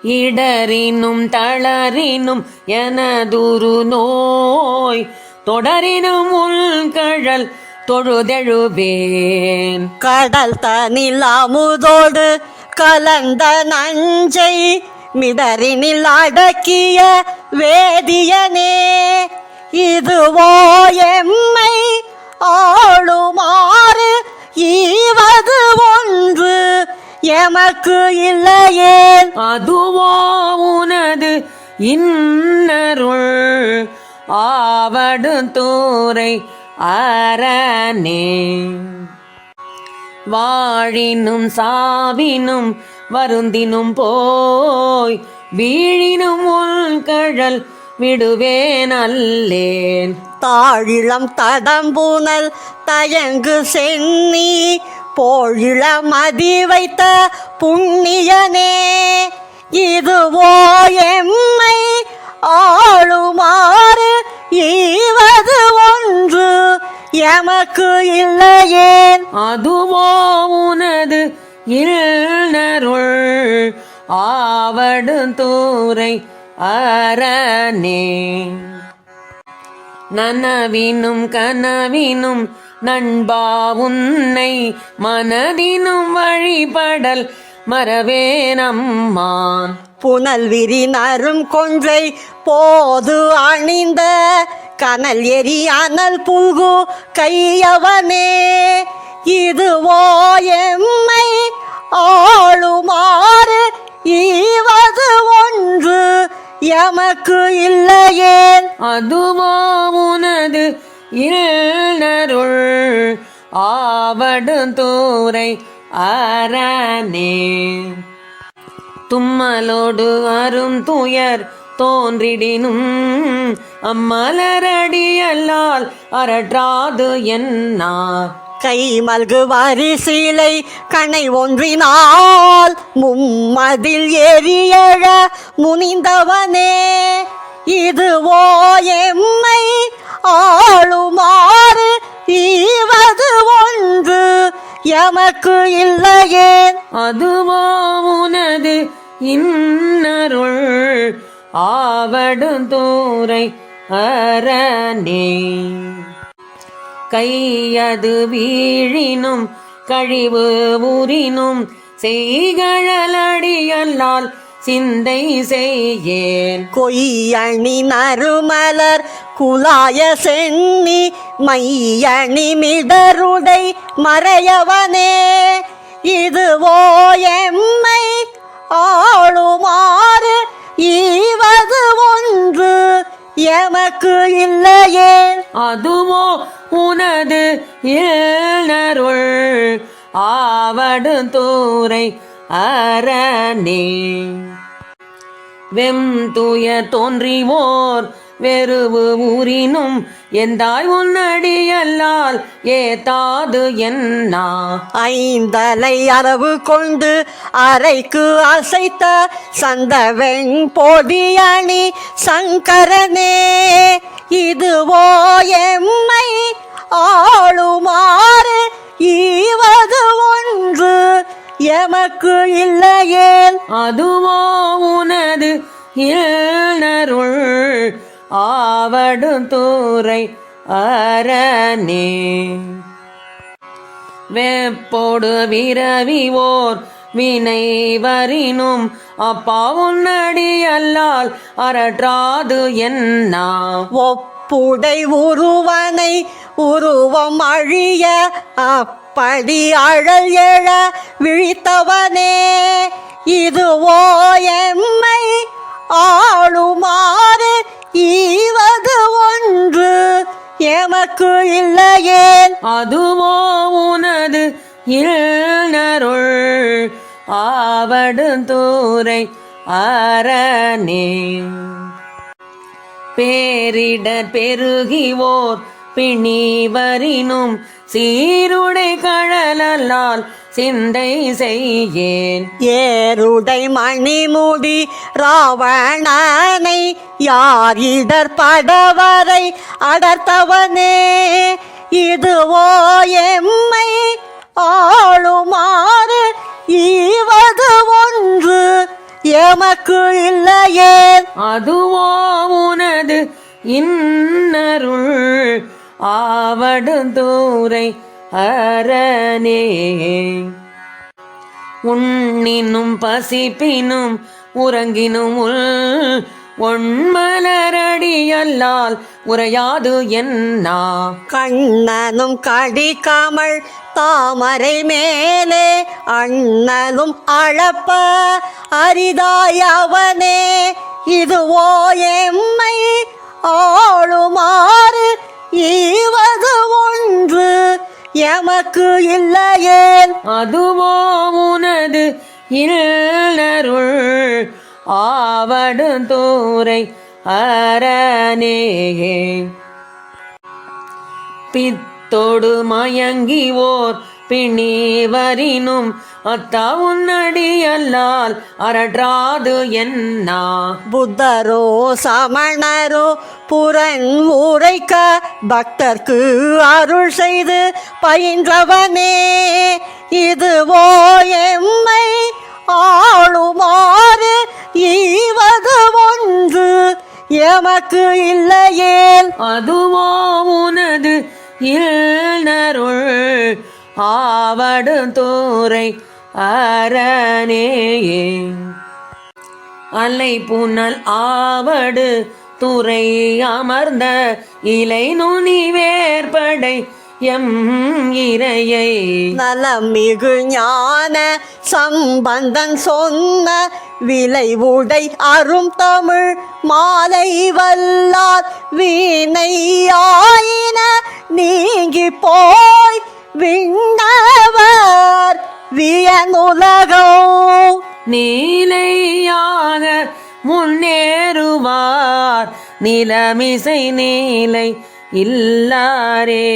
இடரினும் தளரினும் எனதுரு நோய் தொடரினும் உள்கழல் தொழுதெழுவேன். கடல் தனில் அமுதோடு கலந்த நஞ்சை மிடரினில் அடக்கிய வேதியனே, இதுவோ எம்மை ஆளுமாறு ஈவது ஒன்று எமக்கு இல்லையே. அதுவோ உனது இன்னருள் ஆவடு தூரை அரணே. வாழினும் சாவினும் வருந்தினும் போய் வீழினும் உள்கழல் விடுவேன் அல்லேன். தாழிளம் தடம்புனல் தயங்கு சென்னி போழிள மதி வைத்த புண்ணியனே, இதுவோ எம்மை ஆளுமாறு ஈவது ஒன்று எமக்கு இல்லையேன். அதுவோ உனது இல்லருள் ஆவடு தூரை அரணே. நனவினும் கனவினும் நண்பா உன்னை மனதினும் வழிபடல் மறவேனம்மான். புனல் விரி நரும் கொன்றை போது அணிந்த கனல் எரி அனல் புல்கு கையவனே, இதுவோ எம்மை ஆளுமாறு ஈவது ஒன்று எமக்கு இல்லையேன். அதுவோ உனது இல்லருள் ஆவடு தூரை அரணே. தும்மலோடு அரும் துயர் தோன்றிடினும் அம்மலரடி அல்லால் அரற்றாது என்னா. கை மல்கு வரிசீலை கணை ஒன்றினால் மும்மதில் எரியழ முனிந்தவனே, இதுவோ எம்மை ஆளுமாறு ஈவது ஒன்று எமக்கு இல்லையேன். அதுவோ உனது இன்னருள் ஆவடு தூரை அரணே. கையது வீழினும் கழிவு ஊறினும் செய்கழலடியல்லால் சிந்தை செய்யேன். கொய்யணி நறுமலர் குலாய சென்னி மையணி மிடருடை மறையவனே, இதுவோ எம்மை ஆளுமாறு ஈவது ஒன்று எமக்கு இல்லையேன். அதுவோ உனது இல்லருள் ஆவடு தூரை அரணே. வெம்துய தோன்றிவோர் வெறுவு ஊரினும் எந்தாய் உன்னடியல்லால் ஏத்தாது என்னா. ஐந்தலை அரவு கொண்டு அறைக்கு அசைத்த சந்தவெண் பொடியணி சங்கரனே, இதுவோ எம்மை ஆளுமாறு ஈவது ஒன்று எமக்கு இல்லையேன். அதுவோ உனது இல்லருள் ஆவடு தூரை அரணே. வெப்போடு விரவிவோர் வினை வரினும் அப்பா உன்னடி அல்லால் அரற்றாது என்னா. ஒப்புடை உருவனை உருவம் அழிய அப்படி அழல் எழ விழித்தவனே, இதுவோ எம்மை ஆளுமாறு ஈவது ஒன்று எமக்கு இல்லையேன். அதுவோ உனது இல்லருள் ஆவடு தூரை அரணே. பேரிடர் பெருகிவோர் பிணி வரினும் சீருடை கழலால் சிந்தை செய்யேன். ஏருடை மணிமுடி ராவணனை யார் இடர் படவரை அடர்த்தவனே, இதுவோ எம்மை ஆளுமாறு ஈவது ஒன்று எமக்கு இல்லையே. அதுவோ உனது இன்னருள் ஆவடுந்தூரை அரணே. உண்ணினும் பசிப்பினும் உறங்கினும் ஒண்மலரடியல்லால் உரையாது என்னா. கண்ணனும் கடிக்காமல் தாமரை மேலே அண்ணலும் அளப்ப அரிதாயவனே. இதுவோ எம்மை ஆளுமாறு ஈவது ஒன்று எமக்கு இல்லையேல். அதுவோ உனது இல்லருள் ஆவடுந்தூரை அரணே. பித்தோடு மயங்கிவோர் பிணிவரினும் அத்தா உன்னடியல்லால் அரற்றாது என்னா. புத்தரோ சமணரோ புறன் உரைக்க பக்தர்க்கு அருள் செய்து பயின்றவனே. இதுவோ எம்மை ஆளுமாறு ஈவது ஒன்று எமக்கு இல்லையேல். அதுவோ உனது இல்லருள் ஆவடுந்தூரை அரணே. அலை புனல் ஆவடு துறை அமர்ந்த இலை நுனி வேற்படை எம் இறையை. நலமிகு ஞான சம்பந்தன் சொன்ன விளைவுடை அரும் தமிழ் மாலை வல்லார் வீணையாயின நீங்கி போய் விண்ணவர் வியனுலகோ. நீலையாக முன்னேறுவார் நிலமிசை நீலை இல்லாரே.